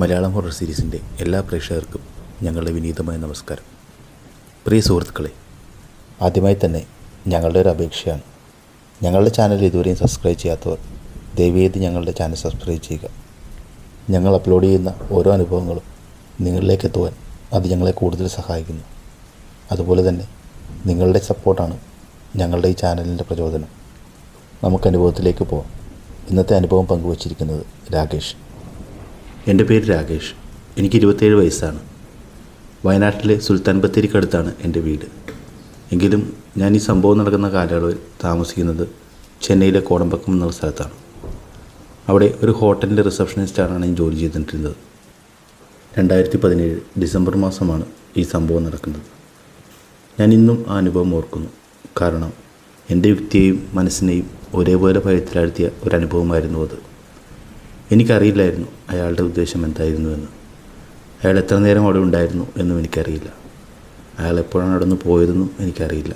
Malayalam horror സീരീസിൻ്റെ എല്ലാ പ്രേക്ഷകർക്കും ഞങ്ങളുടെ വിനീതമായ നമസ്കാരം. പ്രിയ സുഹൃത്തുക്കളെ, ആദ്യമായി തന്നെ ഞങ്ങളുടെ ഒരു അപേക്ഷയാണ്. ഞങ്ങളുടെ ചാനൽ ഇതുവരെയും സബ്സ്ക്രൈബ് ചെയ്യാത്തവർ ദയവേത് ഞങ്ങളുടെ ചാനൽ സബ്സ്ക്രൈബ് ചെയ്യുക. ഞങ്ങൾ അപ്ലോഡ് ചെയ്യുന്ന ഓരോ അനുഭവങ്ങളും നിങ്ങളിലേക്ക് എത്തുവാൻ അത് ഞങ്ങളെ കൂടുതൽ സഹായിക്കുന്നു. അതുപോലെ തന്നെ നിങ്ങളുടെ സപ്പോർട്ടാണ് ഞങ്ങളുടെ ഈ ചാനലിൻ്റെ പ്രചോദനം. നമുക്ക് അനുഭവത്തിലേക്ക് പോകാം. ഇന്നത്തെ അനുഭവം പങ്കുവച്ചിരിക്കുന്നത് രാകേഷ്. എൻ്റെ പേര് രാകേഷ്. എനിക്ക് 27 വയസ്സാണ്. വയനാട്ടിലെ സുൽത്താൻ ബത്തേരിക്കടുത്താണ് എൻ്റെ വീട്. എങ്കിലും ഞാൻ ഈ സംഭവം നടക്കുന്ന കാലയളവിൽ താമസിക്കുന്നത് ചെന്നൈയിലെ കോടമ്പക്കം എന്നുള്ള സ്ഥലത്താണ്. അവിടെ ഒരു ഹോട്ടലിൻ്റെ റിസപ്ഷനിസ്റ്റാണ് ഞാൻ ജോലി ചെയ്തിട്ടിരുന്നത്. 2017 ഡിസംബർ മാസമാണ് ഈ സംഭവം നടക്കുന്നത്. ഞാൻ ഇന്നും ആ അനുഭവം ഓർക്കുന്നു. കാരണം എൻ്റെ യുക്തിയെയും മനസ്സിനെയും ഒരേപോലെ ഭയത്തിലാഴ്ത്തിയ ഒരനുഭവമായിരുന്നു അത്. എനിക്കറിയില്ലായിരുന്നു അയാളുടെ ഉദ്ദേശം എന്തായിരുന്നുവെന്ന്. അയാൾ എത്ര നേരം അവിടെ ഉണ്ടായിരുന്നു എന്നും എനിക്കറിയില്ല. അയാൾ എപ്പോഴാണ് അവിടെ നിന്ന് പോയതെന്നും എനിക്കറിയില്ല.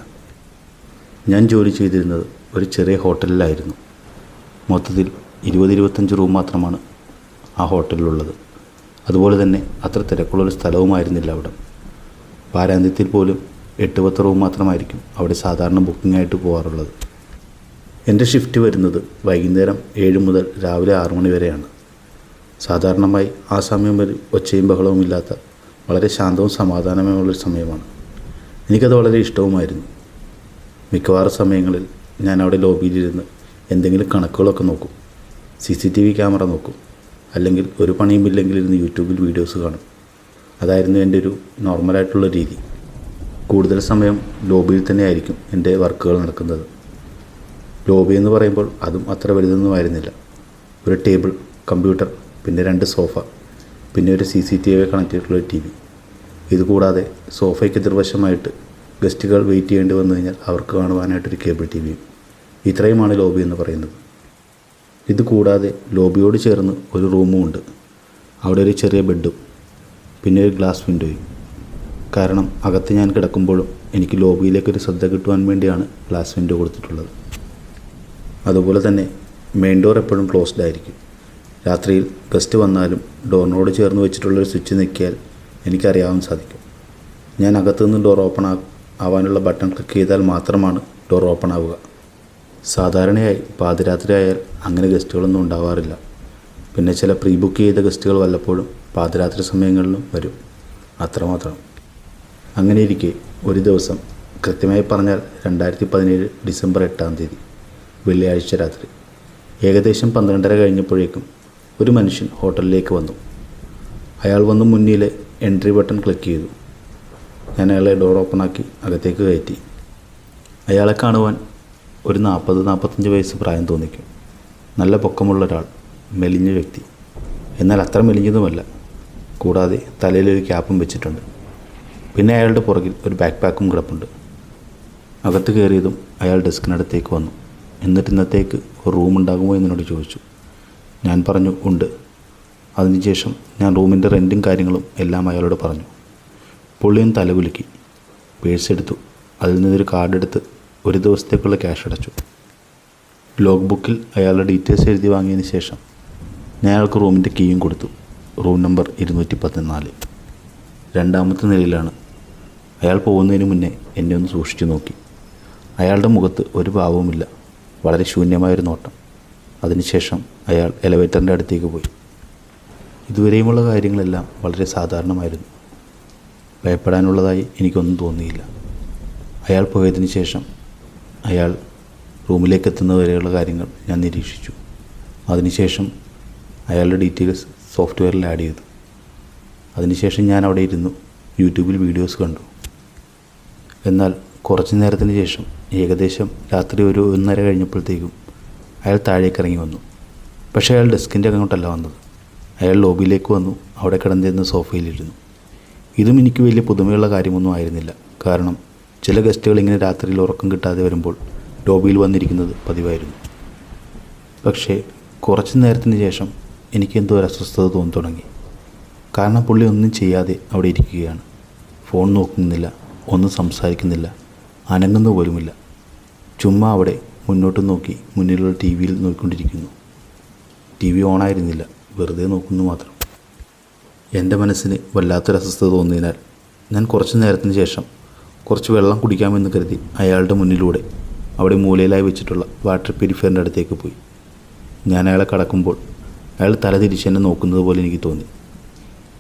ഞാൻ ജോലി ചെയ്തിരുന്നത് ഒരു ചെറിയ ഹോട്ടലിലായിരുന്നു. മൊത്തത്തിൽ 20-25 റൂം മാത്രമാണ് ആ ഹോട്ടലിലുള്ളത്. അതുപോലെ തന്നെ അത്ര തിരക്കുള്ളൊരു സ്ഥലവുമായിരുന്നില്ല അവിടെ. വാരാന്ത്യത്തിൽ പോലും 8-10 റൂം മാത്രമായിരിക്കും അവിടെ സാധാരണ ബുക്കിംഗായിട്ട് പോകാറുള്ളത്. എൻ്റെ ഷിഫ്റ്റ് വരുന്നത് വൈകുന്നേരം 7 മുതൽ രാവിലെ 6 മണി വരെയാണ്. സാധാരണമായി ആ സമയം വരെ ഒച്ചയും ബഹളവും ഇല്ലാത്ത വളരെ ശാന്തവും സമാധാനമുള്ളൊരു സമയമാണ്. എനിക്കത് വളരെ ഇഷ്ടവുമായിരുന്നു. മിക്കവാറും സമയങ്ങളിൽ ഞാൻ അവിടെ ലോബിയിലിരുന്ന് എന്തെങ്കിലും കണക്കുകളൊക്കെ നോക്കും, CCTV ക്യാമറ നോക്കും, അല്ലെങ്കിൽ ഒരു പണിയുമില്ലെങ്കിൽ ഇരുന്ന് യൂട്യൂബിൽ വീഡിയോസ് കാണും. അതായിരുന്നു എൻ്റെ ഒരു നോർമലായിട്ടുള്ള രീതി. കൂടുതൽ സമയം ലോബിയിൽ തന്നെ ആയിരിക്കും എൻ്റെ വർക്കുകൾ നടക്കുന്നത്. ലോബി എന്ന് പറയുമ്പോൾ അതും അത്ര വലുതൊന്നുമായിരുന്നില്ല. ഒരു ടേബിൾ, കമ്പ്യൂട്ടർ, പിന്നെ 2 സോഫ, പിന്നെ ഒരു CCTV കണക്ട് ചെയ്തിട്ടുള്ള TV. ഇതുകൂടാതെ സോഫയ്ക്ക് എതിർവശമായിട്ട് ഗസ്റ്റുകൾ വെയിറ്റ് ചെയ്യേണ്ടി വന്നു കഴിഞ്ഞാൽ അവർക്ക് കാണുവാനായിട്ടൊരു കേബിൾ TVയും. ഇത്രയുമാണ് ലോബി എന്ന് പറയുന്നത്. ഇതുകൂടാതെ ലോബിയോട് ചേർന്ന് ഒരു റൂമും ഉണ്ട്. അവിടെ ഒരു ചെറിയ ബെഡും പിന്നെ ഒരു ഗ്ലാസ് വിൻഡോയും. കാരണം അകത്ത് ഞാൻ കിടക്കുമ്പോഴും എനിക്ക് ലോബിയിലേക്കൊരു ശ്രദ്ധ കിട്ടുവാൻ വേണ്ടിയാണ് ഗ്ലാസ് വിൻഡോ കൊടുത്തിട്ടുള്ളത്. അതുപോലെ തന്നെ മെയിൻ ഡോർ എപ്പോഴും ക്ലോസ്ഡ് ആയിരിക്കും. രാത്രിയിൽ ഗസ്റ്റ് വന്നാലും ഡോറിനോട് ചേർന്ന് വെച്ചിട്ടുള്ളൊരു സ്വിച്ച് ഞെക്കിയാൽ എനിക്കറിയാൻ സാധിക്കും. ഞാൻ അകത്തുനിന്ന് ഡോർ ഓപ്പൺ ആവാനുള്ള ബട്ടൺ ക്ലിക്ക് ചെയ്താൽ മാത്രമാണ് ഡോർ ഓപ്പൺ ആവുക. സാധാരണയായി പാതിരാത്രി ആയാൽ അങ്ങനെ ഗസ്റ്റുകളൊന്നും ഉണ്ടാവാറില്ല. പിന്നെ ചില പ്രീ ബുക്ക് ചെയ്ത ഗസ്റ്റുകൾ വല്ലപ്പോഴും പാതിരാത്രി സമയങ്ങളിലും വരും, അത്രമാത്രം. അങ്ങനെയിരിക്കെ ഒരു ദിവസം, കൃത്യമായി പറഞ്ഞാൽ 2017 ഡിസംബർ 8 വെള്ളിയാഴ്ച രാത്രി ഏകദേശം 12:30 കഴിഞ്ഞപ്പോഴേക്കും ഒരു മനുഷ്യൻ ഹോട്ടലിലേക്ക് വന്നു. അയാൾ വന്ന് മുന്നിലെ എൻട്രി ബട്ടൺ ക്ലിക്ക് ചെയ്തു. ഞാൻ അയാളെ ഡോർ ഓപ്പണാക്കി അകത്തേക്ക് കയറ്റി. അയാളെ കാണുവാൻ ഒരു 40-45 വയസ്സ് പ്രായം തോന്നിക്കും. നല്ല പൊക്കമുള്ള ഒരാൾ, മെലിഞ്ഞ വ്യക്തി. എന്നാൽ അത്ര മെലിഞ്ഞതുമല്ല. കൂടാതെ തലയിലൊരു ക്യാപ്പും വെച്ചിട്ടുണ്ട്. പിന്നെ അയാളുടെ പുറകിൽ ഒരു ബാക്ക് പാക്കും കിടപ്പുണ്ട്. അകത്ത് കയറിയതും അയാൾ ഡെസ്കിനടുത്തേക്ക് വന്നു. എന്നിട്ട് ഇന്നത്തേക്ക് ഒരു റൂം ഉണ്ടാകുമോ എന്നോട് ചോദിച്ചു. ഞാൻ പറഞ്ഞു ഉണ്ട്. അതിനുശേഷം ഞാൻ റൂമിൻ്റെ റെൻറ്റും കാര്യങ്ങളും എല്ലാം അയാളോട് പറഞ്ഞു. പുള്ളിയും തലകുലുക്കി. പേഴ്സ് എടുത്തു. അതിൽ നിന്നൊരു കാർഡ് എടുത്ത് ഒരു ദിവസത്തേക്കുള്ള ക്യാഷ് അടച്ചു. ലോഗ് ബുക്കിൽ അയാളുടെ ഡീറ്റെയിൽസ് എഴുതി വാങ്ങിയതിന് ശേഷം ഞാൻ അയാൾക്ക് റൂമിൻ്റെ കീയും കൊടുത്തു. റൂം നമ്പർ 214, 2ാമത്തെ നിലയിലാണ്. അയാൾ പോകുന്നതിന് മുന്നേ എന്നെ ഒന്ന് സൂക്ഷിച്ചു നോക്കി. അയാളുടെ മുഖത്ത് ഒരു ഭാവവുമില്ല, വളരെ ശൂന്യമായൊരു നോട്ടം. അതിനുശേഷം അയാൾ എലവേറ്ററിൻ്റെ അടുത്തേക്ക് പോയി. ഇതുവരെയുമുള്ള കാര്യങ്ങളെല്ലാം വളരെ സാധാരണമായിരുന്നു. ഭയപ്പെടാനുള്ളതായി എനിക്കൊന്നും തോന്നിയില്ല. അയാൾ പോയതിന് ശേഷം അയാൾ റൂമിലേക്ക് എത്തുന്നതുവരെയുള്ള കാര്യങ്ങൾ ഞാൻ നിരീക്ഷിച്ചു. അതിനുശേഷം അയാളുടെ ഡീറ്റെയിൽസ് സോഫ്റ്റ്വെയറിൽ ആഡ് ചെയ്തു. അതിനുശേഷം ഞാൻ അവിടെ ഇരുന്നു യൂട്യൂബിൽ വീഡിയോസ് കണ്ടു. എന്നാൽ കുറച്ച് നേരത്തിന് ശേഷം, ഏകദേശം രാത്രി ഒരു 1:30 കഴിഞ്ഞപ്പോഴത്തേക്കും അയാൾ താഴേക്ക് ഇറങ്ങി വന്നു. പക്ഷേ അയാൾ ഡെസ്കിൻ്റെ അങ്ങോട്ടല്ല വന്നത്. അയാൾ ലോബിയിലേക്ക് വന്നു. അവിടെ കിടന്നിരുന്ന സോഫയിലിരുന്നു. ഇതും എനിക്ക് വലിയ പുതുമയുള്ള കാര്യമൊന്നും ആയിരുന്നില്ല. കാരണം ചില ഗസ്റ്റുകൾ ഇങ്ങനെ രാത്രിയിൽ ഉറക്കം കിട്ടാതെ വരുമ്പോൾ ലോബിയിൽ വന്നിരിക്കുന്നത് പതിവായിരുന്നു. പക്ഷേ കുറച്ച് നേരത്തിന് ശേഷം എനിക്കെന്തോ ഒരു അസ്വസ്ഥത തോന്നി തുടങ്ങി. കാരണം പുള്ളി ഒന്നും ചെയ്യാതെ അവിടെ ഇരിക്കുകയാണ്. ഫോൺ നോക്കുന്നില്ല, ഒന്നും സംസാരിക്കുന്നില്ല, അനങ്ങുന്ന പോലുമില്ല. ചുമ്മാ അവിടെ മുന്നോട്ട് നോക്കി മുന്നിലുള്ള TV നോക്കിക്കൊണ്ടിരിക്കുന്നു. TV ഓണായിരുന്നില്ല, വെറുതെ നോക്കുന്നു മാത്രം. എൻ്റെ മനസ്സിന് വല്ലാത്തൊരു അസ്വസ്ഥത തോന്നിയതിനാൽ ഞാൻ കുറച്ച് നേരത്തിന് ശേഷം കുറച്ച് വെള്ളം കുടിക്കാമെന്ന് കരുതി അയാളുടെ മുന്നിലൂടെ അവിടെ മൂലയിലായി വെച്ചിട്ടുള്ള വാട്ടർ പ്യൂരിഫയറിൻ്റെ അടുത്തേക്ക് പോയി. ഞാൻ അയാളെ കടക്കുമ്പോൾ അയാൾ തല തിരിച്ചെന്നെ നോക്കുന്നത് പോലെ എനിക്ക് തോന്നി.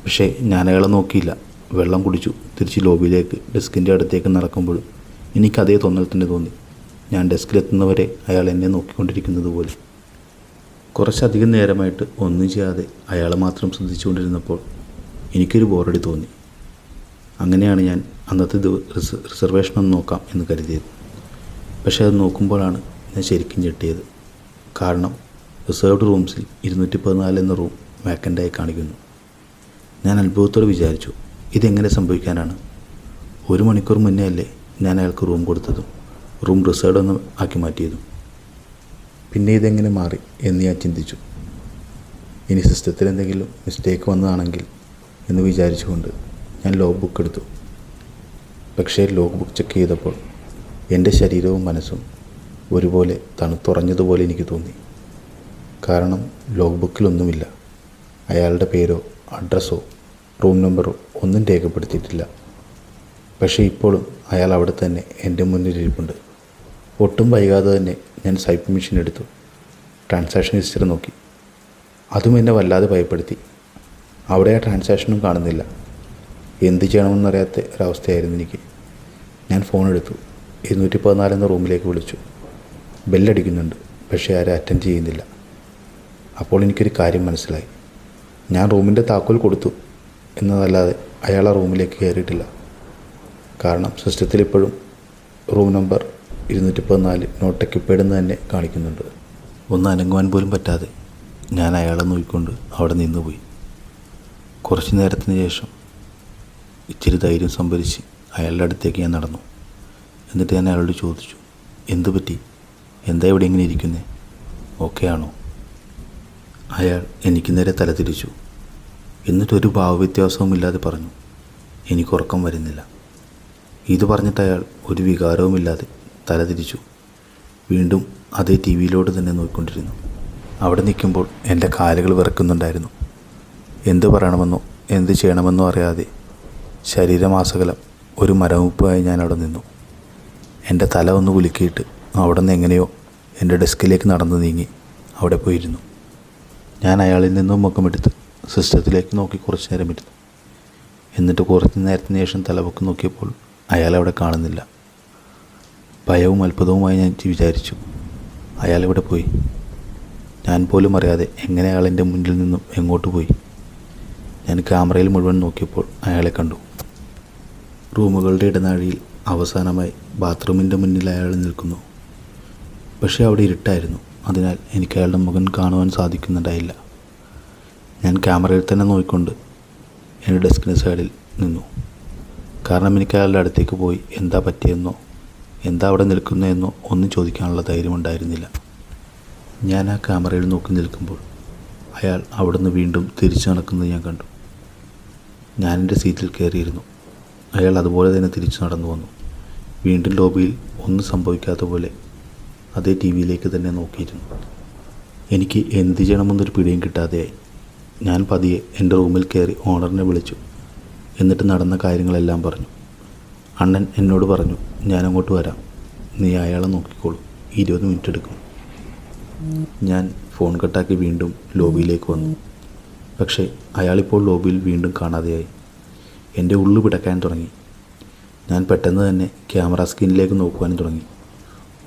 പക്ഷേ ഞാൻ അയാളെ നോക്കിയില്ല. വെള്ളം കുടിച്ചു തിരിച്ച് ലോബിയിലേക്ക് ഡെസ്കിൻ്റെ അടുത്തേക്ക് നടക്കുമ്പോഴും എനിക്കതേ തോന്നൽ തന്നെ തോന്നി. ഞാൻ ഡെസ്കിലെത്തുന്നവരെ അയാൾ എന്നെ നോക്കിക്കൊണ്ടിരിക്കുന്നത് പോലെ. കുറച്ചധികം നേരമായിട്ട് ഒന്നും ചെയ്യാതെ അയാളെ മാത്രം ശ്രദ്ധിച്ചുകൊണ്ടിരുന്നപ്പോൾ എനിക്കൊരു ബോറടി തോന്നി. അങ്ങനെയാണ് ഞാൻ അന്നത്തെ റിസർവേഷൻ ഒന്ന് നോക്കാം എന്ന് കരുതിയത്. പക്ഷേ അത് നോക്കുമ്പോഴാണ് ഞാൻ ശരിക്കും ഞെട്ടിയത്. കാരണം റിസർവ്ഡ് റൂംസിൽ 214 എന്ന റൂം വേക്കൻ്റായി കാണിക്കുന്നു. ഞാൻ അത്ഭുതത്തോടെ വിചാരിച്ചു, ഇതെങ്ങനെ സംഭവിക്കാനാണ്? 1 മണിക്കൂർ മുന്നേ അല്ലേ ഞാൻ അയാൾക്ക് റൂം കൊടുത്തതും റൂം റിസർവ്ഡ് എന്ന് ആക്കി മാറ്റിയതും. പിന്നെ ഇതെങ്ങനെ മാറി എന്ന് ഞാൻ ചിന്തിച്ചു. ഇനി സിസ്റ്റത്തിൽ എന്തെങ്കിലും മിസ്റ്റേക്ക് വന്നതാണെങ്കിൽ എന്ന് വിചാരിച്ചുകൊണ്ട് ഞാൻ ലോഗ് ബുക്ക് എടുത്തു. പക്ഷേ ലോഗ് ബുക്ക് ചെക്ക് ചെയ്തപ്പോൾ എൻ്റെ ശരീരവും മനസ്സും ഒരുപോലെ തണുത്തുറഞ്ഞതുപോലെ എനിക്ക് തോന്നി. കാരണം ലോഗ് ബുക്കിലൊന്നുമില്ല. അയാളുടെ പേരോ അഡ്രസ്സോ റൂം നമ്പറോ ഒന്നും രേഖപ്പെടുത്തിയിട്ടില്ല. പക്ഷേ ഇപ്പോഴും അയാൾ അവിടെ തന്നെ എൻ്റെ മുന്നിലിരിപ്പുണ്ട്. ഒട്ടും വൈകാതെ തന്നെ ഞാൻ സ്വൈപ്പ് മെഷീൻ എടുത്തു. ട്രാൻസാക്ഷൻ ഹിസ്റ്ററി നോക്കി. അതും എന്നെ വല്ലാതെ ഭയപ്പെടുത്തി. അവിടെ ആ ട്രാൻസാക്ഷനും കാണുന്നില്ല. എന്ത് ചെയ്യണമെന്നറിയാത്ത ഒരവസ്ഥയായിരുന്നു എനിക്ക്. ഞാൻ ഫോൺ എടുത്തു. 214 എന്ന റൂമിലേക്ക് വിളിച്ചു. ബെല്ലടിക്കുന്നുണ്ട്, പക്ഷേ ആരും അറ്റൻഡ് ചെയ്യുന്നില്ല. അപ്പോൾ എനിക്കൊരു കാര്യം മനസ്സിലായി. ഞാൻ റൂമിൻ്റെ താക്കോൽ കൊടുത്തു എന്നതല്ലാതെ അയാൾ ആ റൂമിലേക്ക് കയറിയിട്ടില്ല. കാരണം സിസ്റ്റത്തിൽ ഇപ്പോഴും റൂം നമ്പർ 214 നോട്ട് എക്യുപ്പൈഡ് എന്ന് തന്നെ കാണിക്കുന്നുണ്ട്. ഒന്ന് അനങ്ങുവാൻ പോലും പറ്റാതെ ഞാൻ അയാളെ നോക്കിക്കൊണ്ട് അവിടെ നിന്നുപോയി. കുറച്ച് നേരത്തിന് ശേഷം ഇച്ചിരി ധൈര്യം സംഭരിച്ച് അയാളുടെ അടുത്തേക്ക് ഞാൻ നടന്നു. എന്നിട്ട് ഞാൻ അയാളോട് ചോദിച്ചു, എന്തു പറ്റി? എന്താ ഇവിടെ ഇങ്ങനെ ഇരിക്കുന്നേ? ഓക്കെ ആണോ? അയാൾ എനിക്ക് നേരെ തല തിരിച്ചു. എന്നിട്ടൊരു ഭാവവ്യത്യാസവുമില്ലാതെ പറഞ്ഞു, എനിക്ക് ഉറക്കം വരുന്നില്ല. ഇത് പറഞ്ഞിട്ട് അയാൾ ഒരു വികാരവുമില്ലാതെ തല തിരിച്ചു. വീണ്ടും അതേ ടി വിയിലോട്ട് തന്നെ നോക്കിക്കൊണ്ടിരുന്നു. അവിടെ നിൽക്കുമ്പോൾ എൻ്റെ കാലുകൾ വിറക്കുന്നുണ്ടായിരുന്നു. എന്ത് പറയണമെന്നോ എന്ത് ചെയ്യണമെന്നോ അറിയാതെ ശരീരമാസകലം ഒരു മരമുപ്പായി ഞാൻ അവിടെ നിന്നു. എൻ്റെ തല ഒന്ന് കുലുക്കിയിട്ട് അവിടെ നിന്ന് എങ്ങനെയോ എൻ്റെ ഡെസ്കിലേക്ക് നടന്നു നീങ്ങി അവിടെ പോയിരുന്നു. ഞാൻ അയാളിൽ നിന്നും മുഖമെടുത്ത് സിസ്റ്റത്തിലേക്ക് നോക്കി കുറച്ച് നേരം ഇരുന്നു. എന്നിട്ട് കുറച്ച് നേരത്തിന് ശേഷം തലപൊക്കി നോക്കിയപ്പോൾ അയാളവിടെ കാണുന്നില്ല. ഭയവും അത്ഭുതവുമായി ഞാൻ വിചാരിച്ചു, അയാളെവിടെ പോയി? ഞാൻ പോലും അറിയാതെ എങ്ങനെ അയാൾ എൻ്റെ മുന്നിൽ നിന്നും എങ്ങോട്ട് പോയി? ഞാൻ ക്യാമറയിൽ മുഴുവൻ നോക്കിയപ്പോൾ അയാളെ കണ്ടു. റൂമുകളുടെ ഇടനാഴിയിൽ അവസാനമായി ബാത്റൂമിൻ്റെ മുന്നിൽ അയാൾ നിൽക്കുന്നു. പക്ഷേ അവിടെ ഇരുട്ടായിരുന്നു. അതിനാൽ എനിക്ക് അയാളുടെ മുഖം കാണുവാൻ സാധിക്കുന്നുണ്ടായില്ല. ഞാൻ ക്യാമറയിൽ തന്നെ നോക്കിക്കൊണ്ട് എൻ്റെ ഡെസ്കിന് സൈഡിൽ നിന്നു. കാരണം എനിക്ക് അയാളുടെ അടുത്തേക്ക് പോയി എന്താ പറ്റിയെന്നോ എന്താ അവിടെ നിൽക്കുന്നതെന്നോ ഒന്നും ചോദിക്കാനുള്ള ധൈര്യമുണ്ടായിരുന്നില്ല. ഞാൻ ആ ക്യാമറയിൽ നോക്കി നിൽക്കുമ്പോൾ അയാൾ അവിടുന്ന് വീണ്ടും തിരിച്ചു നടക്കുന്നത് ഞാൻ കണ്ടു. ഞാൻ എൻ്റെ സീറ്റിൽ കയറിയിരുന്നു. അയാൾ അതുപോലെ തന്നെ തിരിച്ചു നടന്നു വന്നു. വീണ്ടും ലോബിയിൽ ഒന്നും സംഭവിക്കാത്ത പോലെ അതേ ടി വിയിലേക്ക് തന്നെ നോക്കിയിരുന്നു. എനിക്ക് എന്ത് ചെയ്യണമെന്നൊരു പിടിയും കിട്ടാതെയായി. ഞാൻ പതിയെ എൻ്റെ റൂമിൽ കയറി ഓണറിനെ വിളിച്ചു. എന്നിട്ട് നടന്ന കാര്യങ്ങളെല്ലാം പറഞ്ഞു. അണ്ണൻ എന്നോട് പറഞ്ഞു, ഞാനങ്ങോട്ട് വരാം, നീ അയാളെ നോക്കിക്കോളൂ, 20 മിനിറ്റ് എടുക്കും. ഞാൻ ഫോൺ കട്ടാക്കി വീണ്ടും ലോബിയിലേക്ക് വന്നു. പക്ഷേ അയാളിപ്പോൾ ലോബിയിൽ വീണ്ടും കാണാതെയായി. എൻ്റെ ഉള്ളു പിടക്കാൻ തുടങ്ങി. ഞാൻ പെട്ടെന്ന് തന്നെ ക്യാമറ സ്ക്രീനിലേക്ക് നോക്കുവാനും തുടങ്ങി.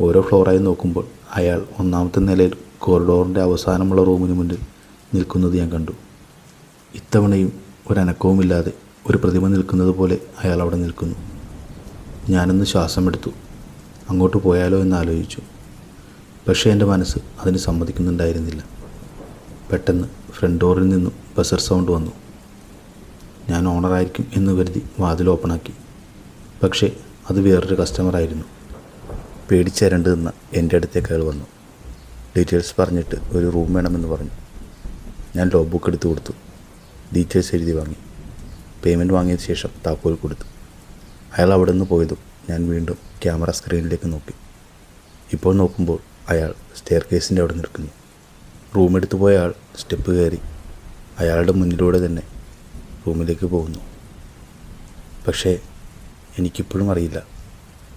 ഓരോ ഫ്ലോറായി നോക്കുമ്പോൾ അയാൾ 1ാമത്തെ നിലയിൽ കോറിഡോറിൻ്റെ അവസാനമുള്ള റൂമിന് മുന്നിൽ നിൽക്കുന്നത് ഞാൻ കണ്ടു. ഇത്തവണയും ഒരനക്കവുമില്ലാതെ ഒരു പ്രതിമ നിൽക്കുന്നത് പോലെ അയാൾ അവിടെ നിൽക്കുന്നു. ഞാനൊന്ന് ശ്വാസമെടുത്തു. അങ്ങോട്ട് പോയാലോ എന്നാലോചിച്ചു. പക്ഷേ എൻ്റെ മനസ്സ് അതിന് സമ്മതിക്കുന്നുണ്ടായിരുന്നില്ല. പെട്ടെന്ന് ഫ്രണ്ട് ഡോറിൽ നിന്നും ബസർ സൗണ്ട് വന്നു. ഞാൻ ഓണറായിരിക്കും എന്ന് കരുതി വാതിൽ ഓപ്പണാക്കി. പക്ഷേ അത് വേറൊരു കസ്റ്റമറായിരുന്നു. പേടിച്ചരണ്ട് നിന്ന എൻ്റെ അടുത്തേക്ക് അയാൾ വന്നു. ഡീറ്റെയിൽസ് പറഞ്ഞിട്ട് ഒരു റൂം വേണമെന്ന് പറഞ്ഞു. ഞാൻ ലോഗ് ബുക്ക് എടുത്ത് കൊടുത്തു. ഡീറ്റെയിൽസ് എഴുതി വാങ്ങി. പേയ്മെൻറ്റ് വാങ്ങിയ ശേഷം താക്കോൽ കൊടുത്തു. അയാൾ അവിടെ നിന്ന് പോയതും ഞാൻ വീണ്ടും ക്യാമറ സ്ക്രീനിലേക്ക് നോക്കി. ഇപ്പോൾ നോക്കുമ്പോൾ അയാൾ സ്റ്റെയർ കേസിൻ്റെ അവിടെ നിൽക്കുന്നു. റൂമെടുത്ത് പോയ ആൾ സ്റ്റെപ്പ് കയറി അയാളുടെ മുന്നിലൂടെ തന്നെ റൂമിലേക്ക് പോകുന്നു. പക്ഷേ എനിക്കിപ്പോഴും അറിയില്ല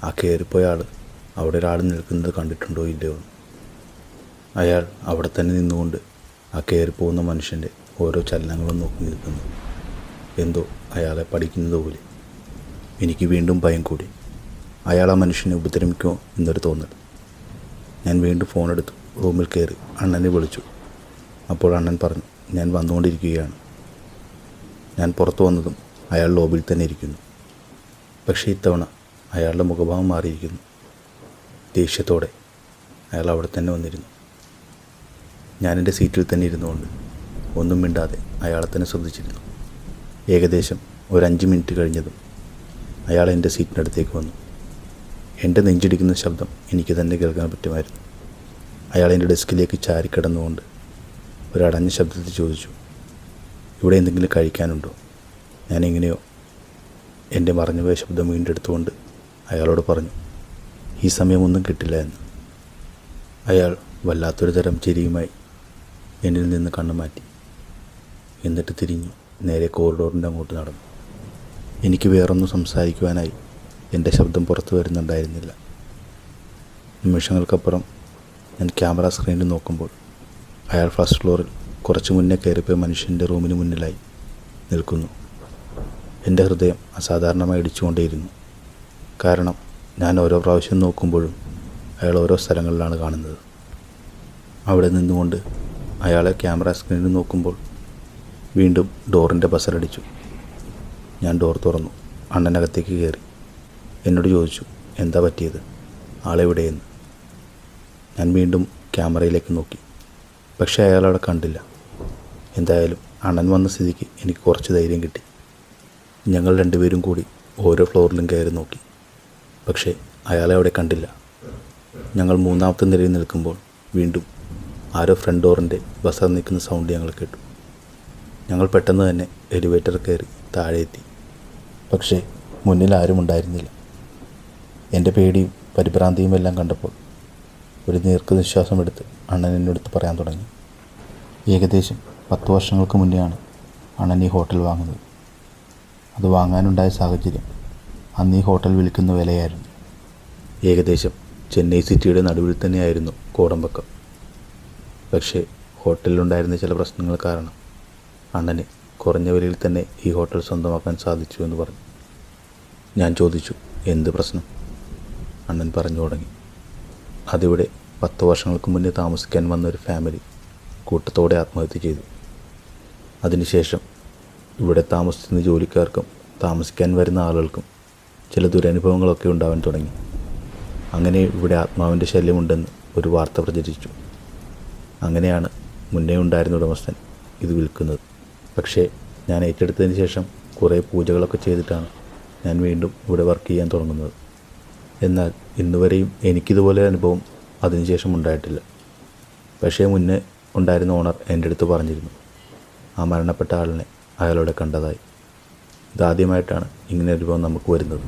ആ കയറിപ്പോയ ആൾ അവിടെ ഒരാൾ നിൽക്കുന്നത് കണ്ടിട്ടുണ്ടോ ഇല്ലയോ എന്ന്. അയാൾ അവിടെ തന്നെ നിന്നുകൊണ്ട് ആ കയറിപ്പോകുന്ന മനുഷ്യൻ്റെ ഓരോ ചലനങ്ങളും നോക്കി നിൽക്കുന്നു. എന്തോ അയാളെ പഠിക്കുന്നത് പോലെ. എനിക്ക് വീണ്ടും ഭയം കൂടി. അയാൾ ആ മനുഷ്യനെ ഉപദ്രവിക്കുമോ എന്നൊരു തോന്നൽ. ഞാൻ വീണ്ടും ഫോണെടുത്തു റൂമിൽ കയറി അണ്ണനെ വിളിച്ചു. അപ്പോൾ അണ്ണൻ പറഞ്ഞു, ഞാൻ വന്നുകൊണ്ടിരിക്കുകയാണ്. ഞാൻ പുറത്തു വന്നതും അയാൾ ലോബിയിൽ തന്നെ ഇരിക്കുന്നു. പക്ഷേ ഇത്തവണ അയാളുടെ മുഖഭാവം മാറിയിരിക്കുന്നു. ദേഷ്യത്തോടെ അയാൾ അവിടെ തന്നെ വന്നിരുന്നു. ഞാനെൻ്റെ സീറ്റിൽ തന്നെ ഇരുന്നുകൊണ്ട് ഒന്നും മിണ്ടാതെ അയാളെ തന്നെ ശ്രദ്ധിച്ചിരുന്നു. ഏകദേശം ഒരു 5 മിനിറ്റ് കഴിഞ്ഞതും അയാൾ എൻ്റെ സീറ്റിനടുത്തേക്ക് വന്നു. എൻ്റെ നെഞ്ചിടിക്കുന്ന ശബ്ദം എനിക്ക് തന്നെ കേൾക്കാൻ പറ്റുമായിരുന്നു. അയാൾ എൻ്റെ ഡെസ്കിലേക്ക് ചാരിക്കിടന്നുകൊണ്ട് ഒരു അടഞ്ഞ ശബ്ദത്തിൽ ചോദിച്ചു, ഇവിടെ എന്തെങ്കിലും കഴിക്കാനുണ്ടോ? ഞാനെങ്ങനെയോ എൻ്റെ മറഞ്ഞുപോയ ശബ്ദം വീണ്ടെടുത്തുകൊണ്ട് അയാളോട് പറഞ്ഞു, ഈ സമയമൊന്നും കിട്ടില്ല എന്ന്. അയാൾ വല്ലാത്തൊരു തരം ചിരിയുമായി എന്നിൽ നിന്ന് കണ്ണു മാറ്റി. എന്നിട്ട് തിരിഞ്ഞ് നേരെ കോറിഡോറിൻ്റെ അങ്ങോട്ട് നടന്നു. എനിക്ക് വേറൊന്നും സംസാരിക്കുവാനായി എൻ്റെ ശബ്ദം പുറത്തു വരുന്നുണ്ടായിരുന്നില്ല. നിമിഷങ്ങൾക്കപ്പുറം ഞാൻ ക്യാമറ സ്ക്രീനിൽ നോക്കുമ്പോൾ അയാൾ ഫസ്റ്റ് ഫ്ലോറിൽ കുറച്ച് മുന്നേ കയറിപ്പോയ മനുഷ്യൻ്റെ റൂമിന് മുന്നിലായി നിൽക്കുന്നു. എൻ്റെ ഹൃദയം അസാധാരണമായി ഇടിച്ചുകൊണ്ടേയിരുന്നു. കാരണം ഞാൻ ഓരോ പ്രാവശ്യം നോക്കുമ്പോഴും അയാൾ ഓരോ സ്ഥലങ്ങളിലാണ് കാണുന്നത്. അവിടെ നിന്നുകൊണ്ട് അയാളെ ക്യാമറ സ്ക്രീനിൽ നോക്കുമ്പോൾ വീണ്ടും ഡോറിൻ്റെ ബസറടിച്ചു. ഞാൻ ഡോർ തുറന്നു. അണ്ണനകത്തേക്ക് കയറി. എന്നോട് ചോദിച്ചു, എന്താ പറ്റിയത്, ആളെവിടെയെന്ന്. ഞാൻ വീണ്ടും ക്യാമറയിലേക്ക് നോക്കി. പക്ഷേ അയാളവിടെ കണ്ടില്ല. എന്തായാലും അണ്ണൻ വന്ന സ്ഥിതിക്ക് എനിക്ക് കുറച്ച് ധൈര്യം കിട്ടി. ഞങ്ങൾ രണ്ടുപേരും കൂടി ഓരോ ഫ്ലോറിലും കയറി നോക്കി. പക്ഷേ അയാളെ അവിടെ കണ്ടില്ല. ഞങ്ങൾ 3ാമത്തെ നിലയിൽ നിൽക്കുമ്പോൾ വീണ്ടും ആരോ ഫ്രണ്ട് ഡോറിൻ്റെ ബസർ നിൽക്കുന്ന സൗണ്ട് ഞങ്ങൾ കേട്ടു. ഞങ്ങൾ പെട്ടെന്ന് തന്നെ എലിവേറ്റർ കയറി താഴെ എത്തി. പക്ഷേ മുന്നിൽ ആരും ഉണ്ടായിരുന്നില്ല. എൻ്റെ പേടിയും പരിഭ്രാന്തിയും എല്ലാം കണ്ടപ്പോൾ ഒരു ദീർഘനിശ്വാസം എടുത്ത് അണ്ണൻ എന്നോട് പറയാൻ തുടങ്ങി. ഏകദേശം 10 വർഷങ്ങൾക്ക് മുന്നെയാണ് അണ്ണൻ ഈ ഹോട്ടൽ വാങ്ങുന്നത്. അത് വാങ്ങാനുണ്ടായ സാഹചര്യം അന്ന് ഈ ഹോട്ടൽ വിൽക്കുന്ന വിലയായിരുന്നു. ഏകദേശം ചെന്നൈ സിറ്റിയുടെ നടുവിൽ തന്നെയായിരുന്നു കോടമ്പക്കം. പക്ഷേ ഹോട്ടലിലുണ്ടായിരുന്ന ചില പ്രശ്നങ്ങൾ കാരണം അണ്ണന് കുറഞ്ഞ വിലയിൽ തന്നെ ഈ ഹോട്ടൽ സ്വന്തമാക്കാൻ സാധിച്ചു എന്ന് പറഞ്ഞു. ഞാൻ ചോദിച്ചു, എന്ത് പ്രശ്നം? അണ്ണൻ പറഞ്ഞു തുടങ്ങി, അതിവിടെ 10 വർഷങ്ങൾക്ക് മുന്നേ താമസിക്കാൻ വന്ന ഒരു ഫാമിലി കൂട്ടത്തോടെ ആത്മഹത്യ ചെയ്തു. അതിനുശേഷം ഇവിടെ താമസിക്കുന്ന ജോലിക്കാർക്കും താമസിക്കാൻ വരുന്ന ആളുകൾക്കും ചില ദുരനുഭവങ്ങളൊക്കെ ഉണ്ടാവാൻ തുടങ്ങി. അങ്ങനെ ഇവിടെ ആത്മാവിൻ്റെ ശല്യമുണ്ടെന്ന് ഒരു വാർത്ത പ്രചരിച്ചു. അങ്ങനെയാണ് മുന്നേ ഉണ്ടായിരുന്ന ഉടമസ്ഥൻ ഇത് വിൽക്കുന്നത്. പക്ഷേ ഞാൻ ഏറ്റെടുത്തതിന് ശേഷം കുറേ പൂജകളൊക്കെ ചെയ്തിട്ടാണ് ഞാൻ വീണ്ടും ഇവിടെ വർക്ക് ചെയ്യാൻ തുടങ്ങുന്നത്. എന്നാൽ ഇന്നുവരെയും എനിക്കിതുപോലെ അനുഭവം അതിനുശേഷം ഉണ്ടായിട്ടില്ല. പക്ഷേ മുന്നേ ഉണ്ടായിരുന്ന ഓണർ എൻ്റെ അടുത്ത് പറഞ്ഞിരുന്നു ആ മരണപ്പെട്ട ആളിനെ അയാളോടെ കണ്ടതായി. ഇതാദ്യമായിട്ടാണ് ഇങ്ങനെ അനുഭവം നമുക്ക് വരുന്നത്.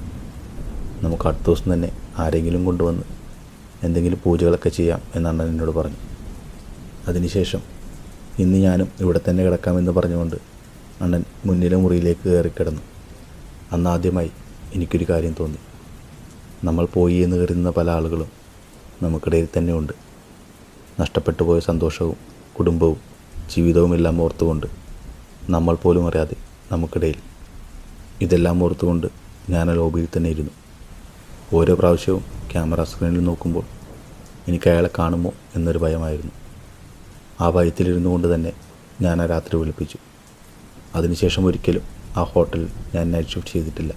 നമുക്ക് അടുത്ത ദിവസം തന്നെ ആരെങ്കിലും കൊണ്ടുവന്ന് എന്തെങ്കിലും പൂജകളൊക്കെ ചെയ്യാം എന്നാണ് എന്നോട് പറഞ്ഞു. അതിനുശേഷം ഇന്ന് ഞാനും ഇവിടെ തന്നെ കിടക്കാമെന്ന് പറഞ്ഞുകൊണ്ട് അണ്ണൻ മുന്നിലെ മുറിയിലേക്ക് കയറി കിടന്നു. അന്നാദ്യമായി എനിക്കൊരു കാര്യം തോന്നി. നമ്മൾ പോയി എന്ന് കരുതുന്ന പല ആളുകളും നമുക്കിടയിൽ തന്നെ ഉണ്ട്. നഷ്ടപ്പെട്ടു പോയ സന്തോഷവും കുടുംബവും ജീവിതവും എല്ലാം ഓർത്തുകൊണ്ട് നമ്മൾ പോലും അറിയാതെ നമുക്കിടയിൽ. ഇതെല്ലാം ഓർത്തുകൊണ്ട് ഞാൻ ആ ലോബിയിൽ തന്നെ ഇരുന്നു. ഓരോ പ്രാവശ്യവും ക്യാമറ സ്ക്രീനിൽ നോക്കുമ്പോൾ എനിക്ക് അയാളെ കാണുമോ എന്നൊരു ഭയമായിരുന്നു. ആ ഭയത്തിലിരുന്നു കൊണ്ട് തന്നെ ഞാൻ ആ രാത്രി വിളിപ്പിച്ചു. അതിനുശേഷം ഒരിക്കലും ആ ഹോട്ടലിൽ ഞാൻ നൈറ്റ് ഷിഫ്റ്റ് ചെയ്തിട്ടില്ല.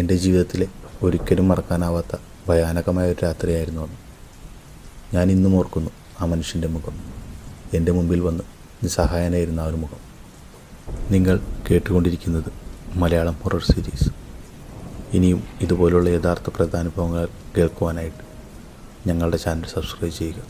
എൻ്റെ ജീവിതത്തിലെ ഒരിക്കലും മറക്കാനാവാത്ത ഭയാനകമായ ഒരു രാത്രിയായിരുന്നു അന്ന്. ഞാൻ ഇന്നും ഓർക്കുന്നു ആ മനുഷ്യൻ്റെ മുഖം. എൻ്റെ മുമ്പിൽ വന്ന് നിസ്സഹായനായിരുന്ന ആ ഒരു മുഖം. നിങ്ങൾ കേട്ടുകൊണ്ടിരിക്കുന്നത് മലയാളം ഹൊറർ സീരീസ്. ഇനിയും ഇതുപോലുള്ള യഥാർത്ഥ പ്രധാനുഭവങ്ങൾ കേൾക്കുവാനായിട്ട് ഞങ്ങളുടെ ചാനൽ സബ്സ്ക്രൈബ് ചെയ്യുക.